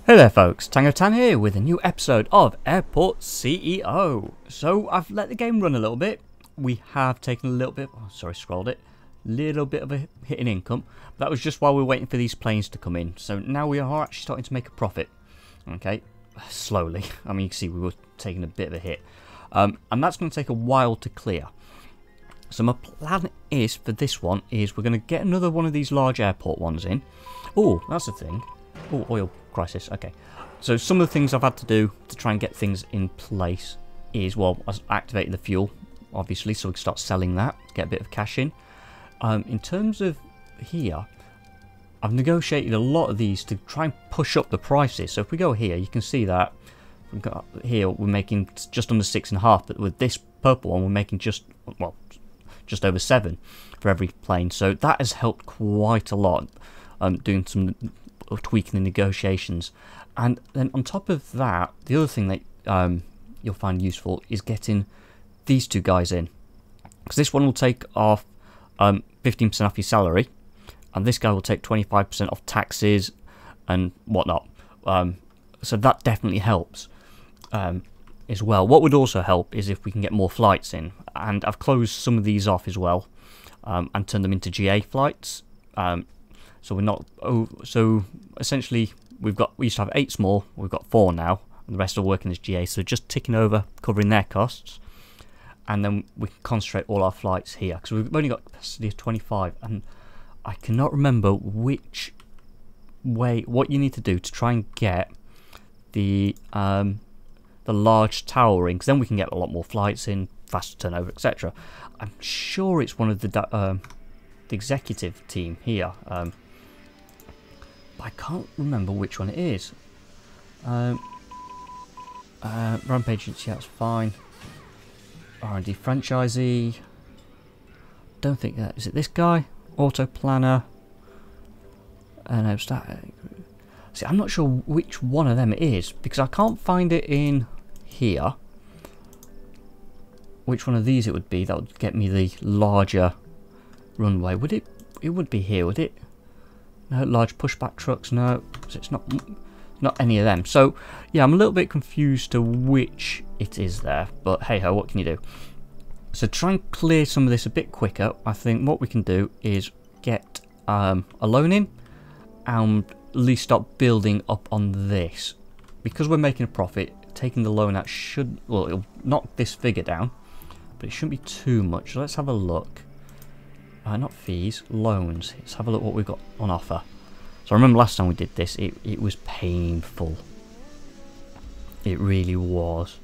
Hey there folks, Tango Tan here with a new episode of Airport CEO. So I've let the game run a little bit. We have taken a little bit, scrolled it, little bit of a hit in income. But that was just while we were waiting for these planes to come in. So now we are actually starting to make a profit. Okay, slowly. I mean, you can see we were taking a bit of a hit. And that's going to take a while to clear. So my plan is for this one is we're going to get another one of these large airport ones in. Oh, that's the thing. Oh, oil crisis. Okay. So some of the things I've had to do to try and get things in place is, well, I activated the fuel, obviously, so we can start selling that, get a bit of cash in. In terms of here, I've negotiated a lot of these to try and push up the prices. So if we go here, you can see that we've got here we're making just under 6.5, but with this purple one, we're making just over 7 for every plane. So that has helped quite a lot. Doing some tweaking the negotiations, and then on top of that, the other thing that you'll find useful is getting these two guys in, because this one will take off 15% off your salary, and this guy will take 25% off taxes and whatnot. So that definitely helps as well. What would also help is if we can get more flights in, and I've closed some of these off as well, and turned them into GA flights. So we're not. So essentially, we used to have 8 small. We've got 4 now, and the rest are working as GA. So just ticking over, covering their costs, and then we can concentrate all our flights here because we've only got capacity of 25. And I cannot remember which way, what you need to do to try and get the large tower in, because then we can get a lot more flights in, faster turnover, etc. I'm sure it's one of the executive team here. But I can't remember which one it is. Rampage, yeah, that's fine. R&D franchisee. Don't think that is it. This guy, auto planner. No, see, I'm not sure which one of them it is because I can't find it in here. Which one of these it would be that would get me the larger runway? Would it? It would be here, would it? No, large pushback trucks. No, so it's not any of them. So yeah, I'm a little bit confused to which it is there. But hey ho, what can you do? So try and clear some of this a bit quicker. I think what we can do is get a loan in and at least start building up on this, because we're making a profit. Taking the loan out should, well, it'll knock this figure down, but it shouldn't be too much. So let's have a look. Not fees, loans. Let's have a look what we've got on offer. So I remember last time we did this, it was painful. It really was.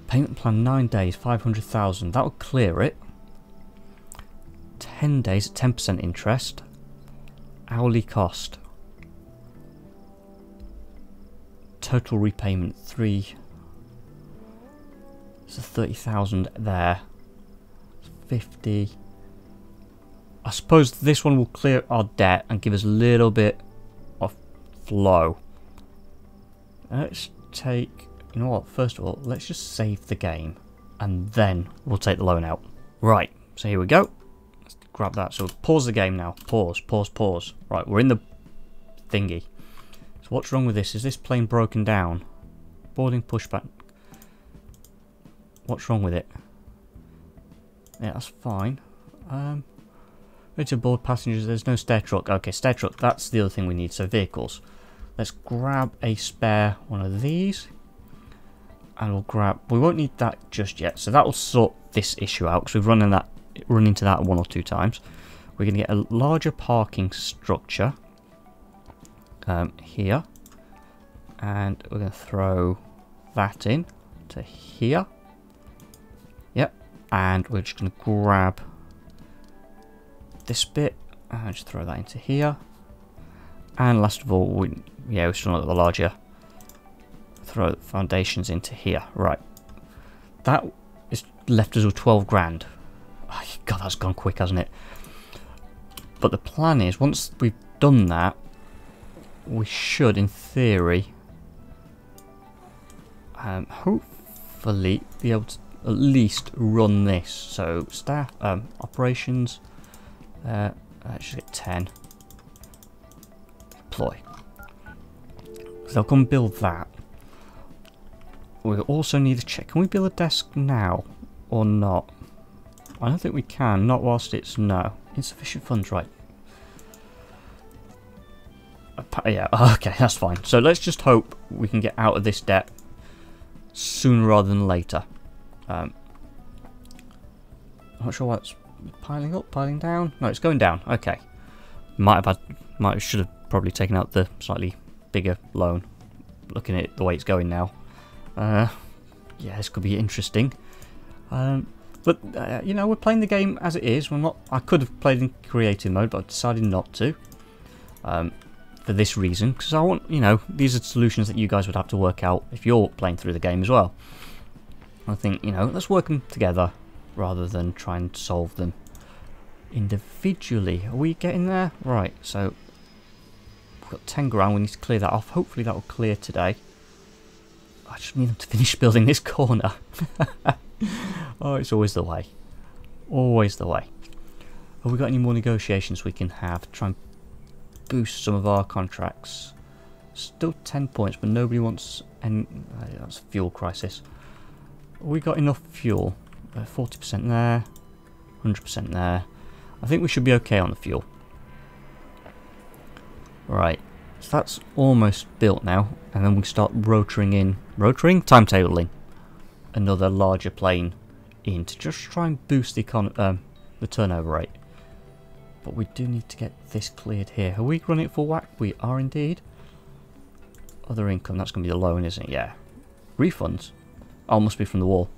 Payment plan 9 days, 500,000. That would clear it. 10 days at 10% interest. Hourly cost. Total repayment 3. So 30,000 there. 50. I suppose this one will clear our debt and give us a little bit of flow. Let's take, you know what, first of all, let's just save the game and then we'll take the loan out. Right, so here we go. Let's grab that. So pause the game now. Pause, pause, pause. Right, we're in the thingy. So what's wrong with this? Is this plane broken down? Boarding pushback. What's wrong with it? Yeah, that's fine. Ready to board passengers. There's no stair truck. Okay, stair truck. That's the other thing we need. So vehicles. Let's grab a spare one of these, and we'll grab. We won't need that just yet. So that will sort this issue out because we've run into that 1 or 2 times. We're going to get a larger parking structure here, and we're going to throw that in to here. Yep, and we're just going to grab this bit and just throw that into here. And last of all, we still want the larger, throw foundations into here. Right, that is left us with 12 grand. Oh, God, that's gone quick, hasn't it? But the plan is, once we've done that, we should, in theory, hopefully be able to at least run this. So staff, operations, let's just get 10. Deploy. So they'll come build that. We also need to check, can we build a desk now or not? I don't think we can, not whilst it's no. Insufficient funds, right. Yeah, okay, that's fine. So let's just hope we can get out of this debt sooner rather than later. I'm not sure what's piling up, piling down. No, it's going down. Okay. Should have probably taken out the slightly bigger loan. Looking at it the way it's going now. Yeah, this could be interesting. But you know, we're playing the game as it is. We're not. I could have played in creative mode, but I decided not to. For this reason, because I want, you know, these are solutions that you guys would have to work out if you're playing through the game as well. I think, you know, let's work them together rather than try and solve them individually. Are we getting there? Right, so we've got 10 grand, we need to clear that off. Hopefully that will clear today. I just need them to finish building this corner. Oh, it's always the way. Always the way. Have we got any more negotiations we can have? Try and boost some of our contracts. Still 10 points, but nobody wants any. That's a fuel crisis. We got enough fuel. 40% there, 100% there. I think we should be okay on the fuel. Right, so that's almost built now, and then we start rotoring, timetabling another larger plane in to just try and boost the turnover rate. But we do need to get this cleared here. Are we running it full whack? We are indeed. Other income, that's going to be the loan, isn't it? Yeah. Refunds? Oh, must be from the wall.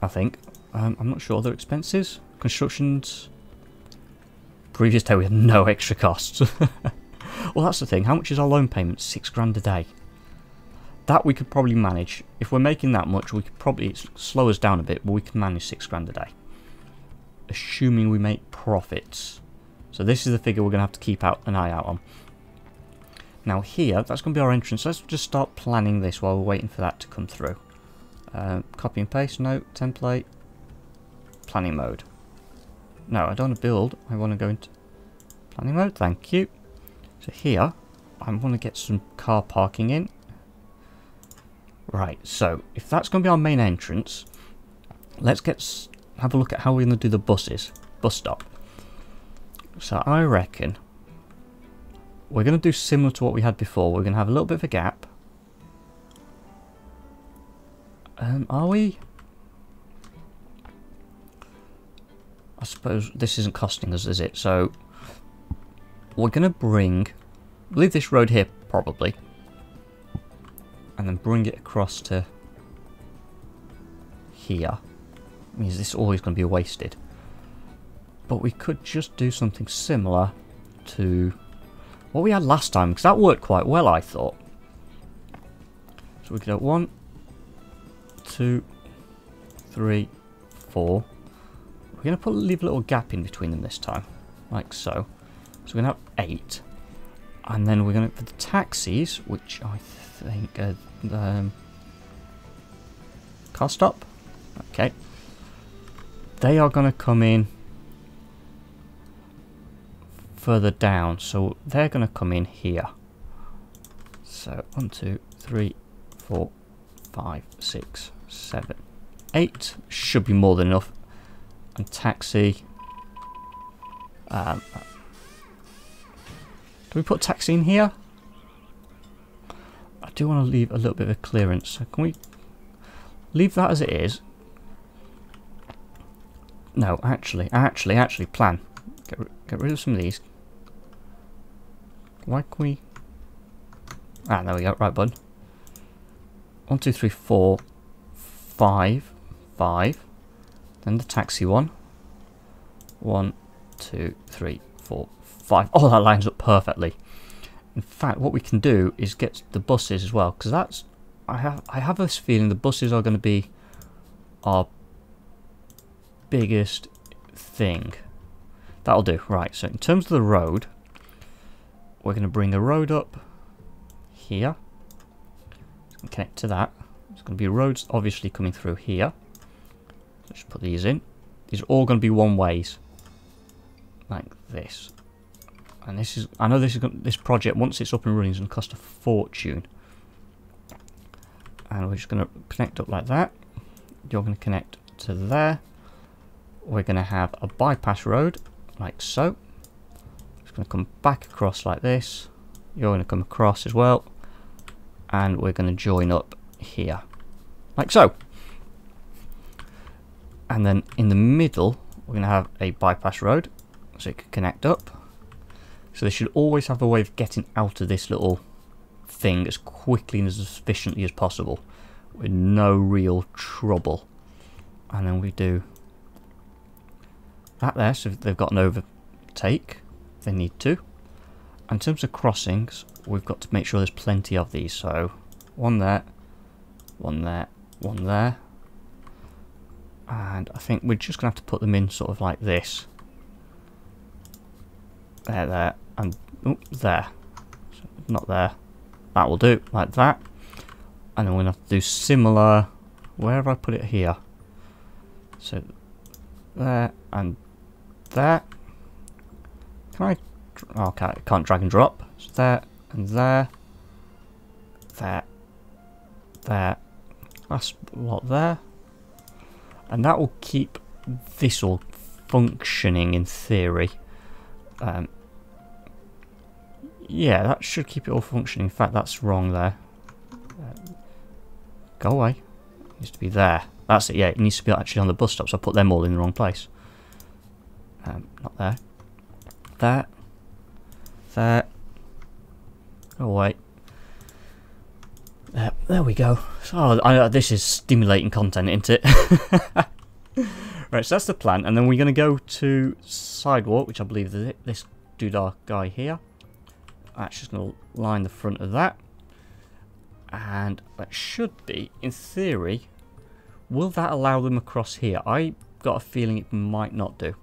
I think. I'm not sure. Other expenses? Constructions? Previous day we had no extra costs. Well, that's the thing. How much is our loan payment? 6 grand a day. That we could probably manage. If we're making that much, we could probably slow us down a bit, but we can manage 6 grand a day. Assuming we make profits. So this is the figure we're going to have to keep an eye out on. Now here, that's going to be our entrance. Let's just start planning this while we're waiting for that to come through. Copy and paste, no, template, planning mode. No, I don't want to build, I want to go into planning mode, thank you. So here, I want to get some car parking in. Right, so if that's going to be our main entrance, let's have a look at how we're going to do the bus stop. So I reckon we're going to do similar to what we had before. We're going to have a little bit of a gap. Are we? I suppose this isn't costing us, is it? So we're going to leave this road here probably, and then bring it across to here. Means this is always going to be wasted. But we could just do something similar to what we had last time, because that worked quite well, I thought. So we could have 1, 2, 3, 4. We're going to leave a little gap in between them this time, like so. So we're going to have 8. And then we're going to, for the taxis, which I think car stop. Okay. They are going to come in further down, so they're going to come in here. So 1, 2, 3, 4, 5, 6, 7, 8 should be more than enough. And taxi. Do we put taxi in here? I do want to leave a little bit of a clearance. So can we leave that as it is? No, actually, plan. Get rid of some of these. Why can we? Ah, there we go. Right, bud. 1, 2, 3, 4, 5, 5. Then the taxi one. 1, 2, 3, 4, 5. Oh, that lines up perfectly. In fact, what we can do is get the buses as well, because that's. I have this feeling the buses are going to be our biggest thing. That'll do. Right, so in terms of the road, we're going to bring a road up here. It's going to connect to that. There's going to be roads obviously coming through here. Let's put these in. These are all going to be one ways. Like this. And I know this project, once it's up and running, is going to cost a fortune. And we're just going to connect up like that. You're going to connect to there. We're going to have a bypass road, like so. It's going to come back across like this. You're going to come across as well. And we're going to join up here, like so. And then in the middle, we're going to have a bypass road, so it can connect up. So they should always have a way of getting out of this little thing as quickly and as efficiently as possible, with no real trouble. And then we do that there, so they've got an overtake. They need to. In terms of crossings, we've got to make sure there's plenty of these. So one there, one there, one there. And I think we're just going to have to put them in sort of like this. There, and there. So not there. That will do, like that. And then we're going to have to do similar. Where have I put it here? So there and there. Can I? Oh, okay, I can't drag and drop. So there and there. There. There. Last lot there. And that will keep this all functioning in theory. Yeah, that should keep it all functioning. In fact, that's wrong there. Go away. It needs to be there. That's it, yeah. It needs to be actually on the bus stop, so I put them all in the wrong place. Not there. There. There. Go away. There we go. So, this is stimulating content, isn't it? Right, so that's the plan. And then we're going to go to sidewalk, which I believe is this doodah guy here. That's just going to line the front of that. And that should be, in theory, will that allow them across here? I got a feeling it might not do.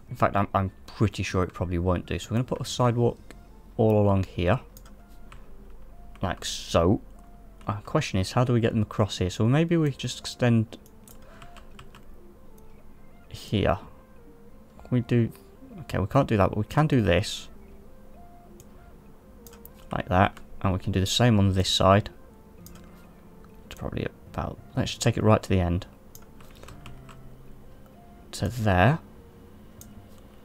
In fact, I'm pretty sure it probably won't do. So we're going to put a sidewalk all along here. Like so. The question is, how do we get them across here? So maybe we just extend here. Can we do... Okay, we can't do that, but we can do this. Like that. And we can do the same on this side. It's probably about... Let's just take it right to the end. To there.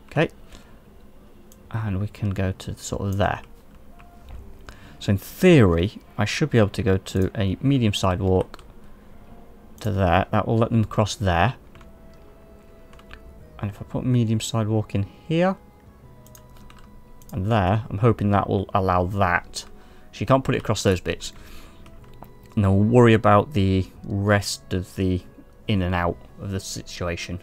Okay. And we can go to sort of there. So in theory, I should be able to go to a medium sidewalk to there. That will let them cross there. And if I put medium sidewalk in here and there, I'm hoping that will allow that. So you can't put it across those bits. And then we'll worry about the rest of the in and out of the situation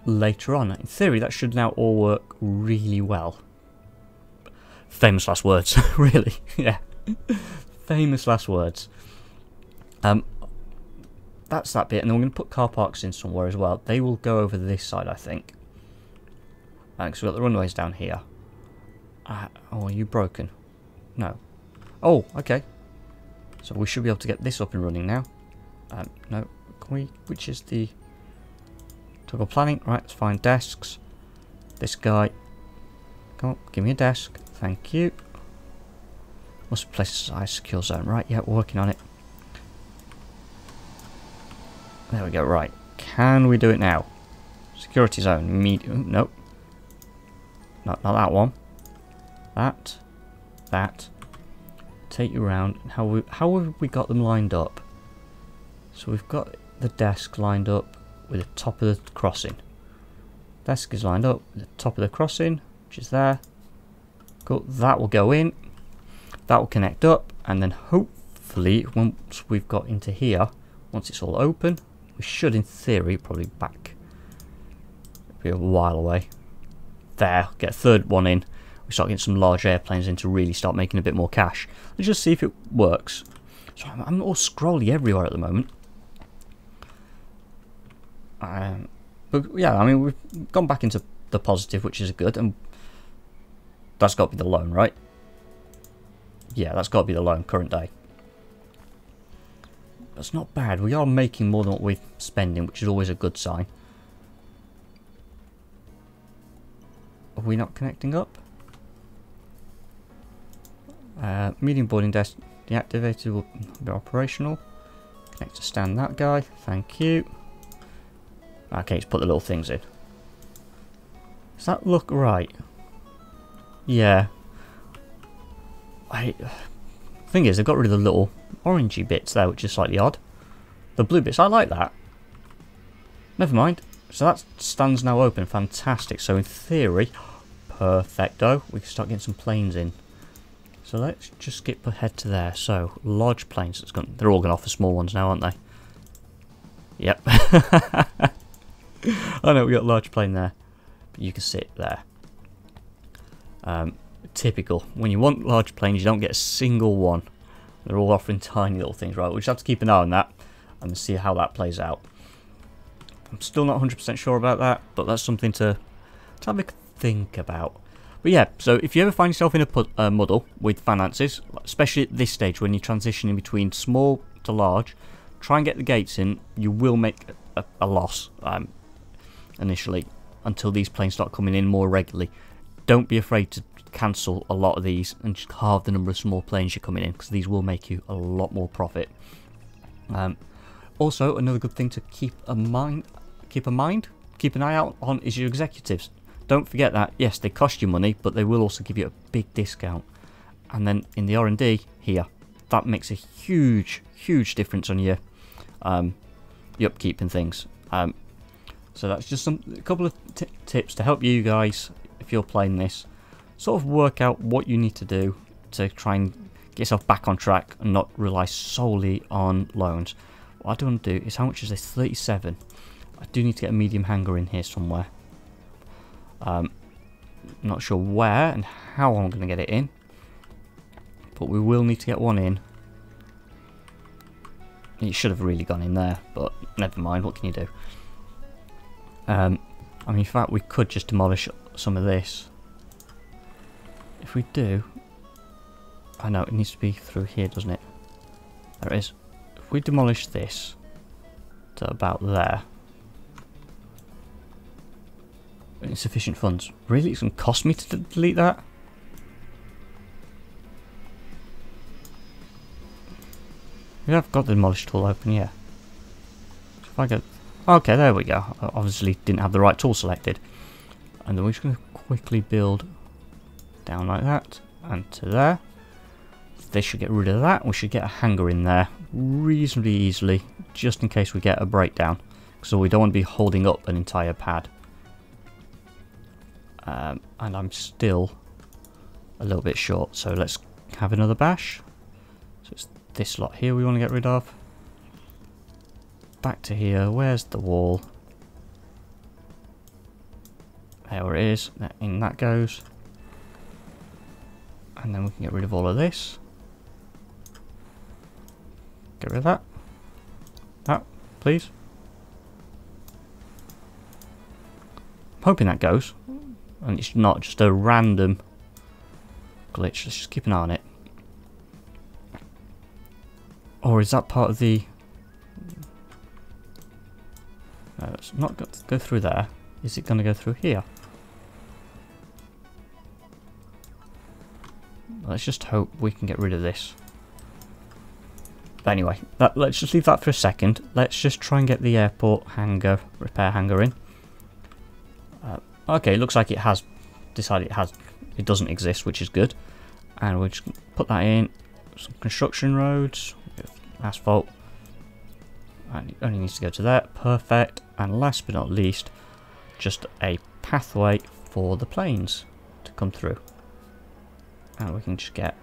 later on. In theory, that should now all work really well. Famous last words, really. Yeah. Famous last words. That's that bit, and then we're going to put car parks in somewhere as well. They will go over this side, I think. Because we've got the runways down here. Oh, are you broken? No. Oh, okay. So we should be able to get this up and running now. No. Can we... Which is the... Toggle planning. Right, let's find desks. This guy. Come on, give me a desk. Thank you. Must be placed as a secure zone. Right, yeah, we're working on it. There we go, right. Can we do it now? Security zone, medium. Nope. Not that one. That. That. Take you around. How have we got them lined up? So we've got the desk lined up with the top of the crossing. Desk is lined up with the top of the crossing, which is there. Cool. That will go in. That will connect up, and then hopefully once we've got into here, once it's all open, we should in theory probably back. It'll be a while away. There, get a third one in. We start getting some large airplanes in to really start making a bit more cash. Let's just see if it works. So I'm all scrolly everywhere at the moment. But yeah, I mean, we've gone back into the positive, which is good, and that's got to be the loan, right? Yeah, that's got to be the loan, current day. That's not bad. We are making more than what we're spending, which is always a good sign. Are we not connecting up? Medium boarding desk deactivated will be operational. Connect to stand that guy. Thank you. Okay, let's put the little things in. Does that look right? Yeah. Thing is, they've got rid of the little orangey bits there, which is slightly odd. The blue bits, I like that. Never mind. So that stands now open. Fantastic. So in theory, perfecto. We can start getting some planes in. So let's just skip ahead to there. So large planes. They're all going to offer small ones now, aren't they? Yep. I know we got a large plane there. But you can sit there. Typical. When you want large planes, you don't get a single one. They're all offering tiny little things, right? We just have to keep an eye on that and see how that plays out. I'm still not 100% sure about that, but that's something to have a think about. But yeah, so if you ever find yourself in a muddle with finances, especially at this stage when you're transitioning between small to large, try and get the gates in. You will make a loss initially until these planes start coming in more regularly. Don't be afraid to cancel a lot of these and just halve the number of small planes you're coming in, because these will make you a lot more profit. Also, another good thing to keep an eye out on is your executives. Don't forget that, yes, they cost you money, but they will also give you a big discount. And then in the R&D here, that makes a huge difference on your upkeep and things. So that's just a couple of tips to help you guys, if you're playing this, sort of work out what you need to do to try and get yourself back on track and not rely solely on loans. What I do want to do is, how much is this? 37. I do need to get a medium hangar in here somewhere. Not sure where and how I'm going to get it in, but we will need to get one in. It should have really gone in there, but never mind, what can you do? I mean, in fact, we could just demolish some of this. If we do, I know it needs to be through here, doesn't it? There it is. If we demolish this to about there, insufficient funds. Really? It's going to cost me to delete that? We have got the demolish tool open, yeah. So if I go... Okay, there we go. I obviously didn't have the right tool selected. And then we're just going to quickly build down like that and to there. This should get rid of that. We should get a hangar in there reasonably easily, just in case we get a breakdown. So we don't want to be holding up an entire pad. And I'm still a little bit short, so let's have another bash. So it's this lot here we want to get rid of. Back to here. Where's the wall? There it is. In that goes. And then we can get rid of all of this. Get rid of that. That, please. I'm hoping that goes. And it's not just a random glitch. Let's just keep an eye on it. Or is that part of the... No, it's not got to go through there. Is it going to go through here? Let's just hope we can get rid of this. But anyway, let's just leave that for a second. Let's just try and get the airport hangar, repair hangar in. Okay, it looks like it has decided it doesn't exist, which is good. And we'll just put that in. Some construction roads, asphalt. And it only needs to go to there. Perfect. And last but not least, just a pathway for the planes to come through. And we can just get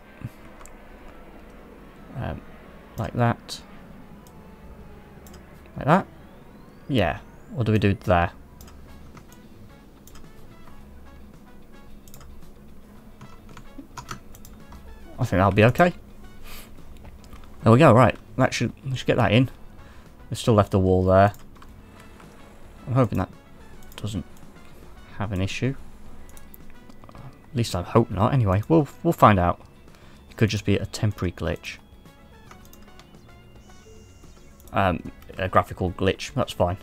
like that. Like that. Yeah. What do we do there? I think that'll be okay. There we go, right. We should get that in. We've still left the wall there. I'm hoping that doesn't have an issue. At least I hope not. Anyway, we'll find out. It could just be a temporary glitch. A graphical glitch, that's fine.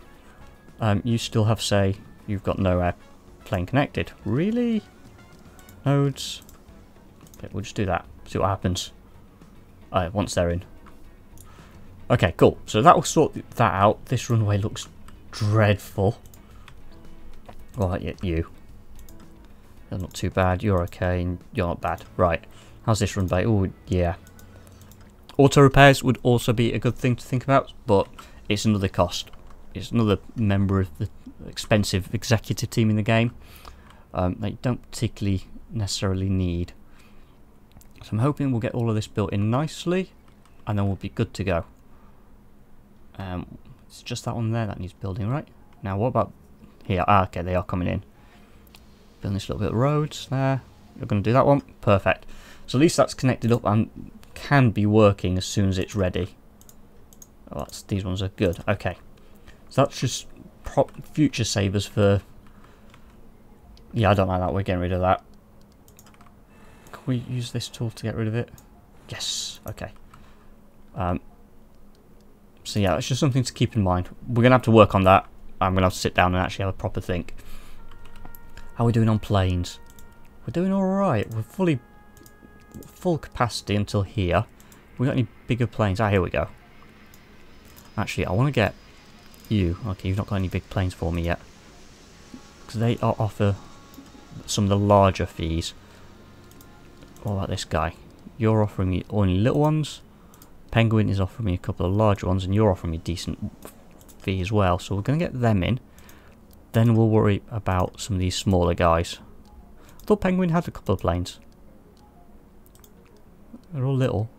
You still have, say, you've got no plane connected. Really? Nodes. Okay, we'll just do that. See what happens. Once they're in. Okay, cool. So that will sort that out. This runway looks dreadful. Right, yeah, you. You're not too bad. You're okay, and you're not bad. Right. How's this runway? Oh, yeah. Auto repairs would also be a good thing to think about, but it's another cost. It's another member of the expensive executive team in the game that you don't particularly necessarily need. So I'm hoping we'll get all of this built in nicely, and then we'll be good to go. It's just that one there that needs building, right? Now what about here? Okay, they are coming in. Building this little bit of roads there. You're going to do that one? Perfect. So at least that's connected up and can be working as soon as it's ready. Oh, these ones are good. Okay. So that's just future savers for... Yeah, I don't like that. We're getting rid of that. Can we use this tool to get rid of it? Yes. Okay. So yeah, it's just something to keep in mind. We're going to have to work on that. I'm going to have to sit down and actually have a proper think. How are we doing on planes? We're doing alright. We're full capacity until here. We got any bigger planes? Ah, here we go. Actually, I want to get you. Okay, you've not got any big planes for me yet. Because they offer some of the larger fees. What about this guy? You're offering me only little ones. Penguin is offering me a couple of larger ones, and you're offering me a decent fee as well. So we're going to get them in. Then we'll worry about some of these smaller guys. I thought Penguin had a couple of planes. They're all little.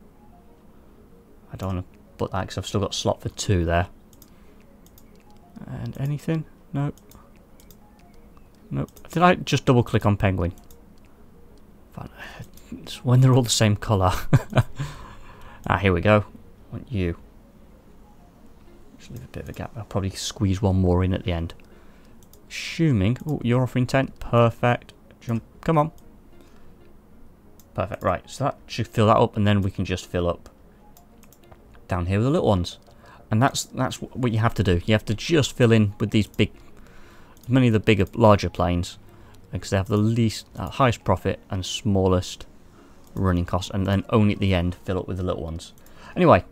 I don't want to put that because I've still got a slot for 2 there. And anything? Nope. Nope. Did I just double click on Penguin? It's when they're all the same colour. Ah, here we go. I want you. Just leave a bit of a gap. I'll probably squeeze one more in at the end. Assuming... Oh, you're offering 10. Perfect. Jump. Come on. Perfect. Right, so that should fill that up, and then we can just fill up down here with the little ones. And that's what you have to do. You have to just fill in with these big... Many of the larger planes, because they have the least, highest profit and smallest running costs, and then only at the end fill up with the little ones. Anyway,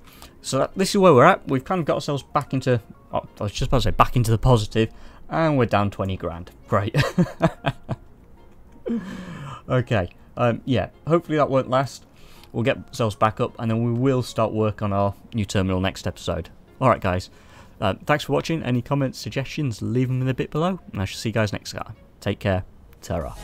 so this is where we're at. We've kind of got ourselves back into... Oh, I was just about to say back into the positive, and we're down 20 grand. Great. Okay. Yeah, hopefully that won't last. We'll get ourselves back up, and then we will start work on our new terminal next episode. Alright guys, thanks for watching. Any comments, suggestions, leave them in the bit below, and I shall see you guys next time. Take care. Ta-ra.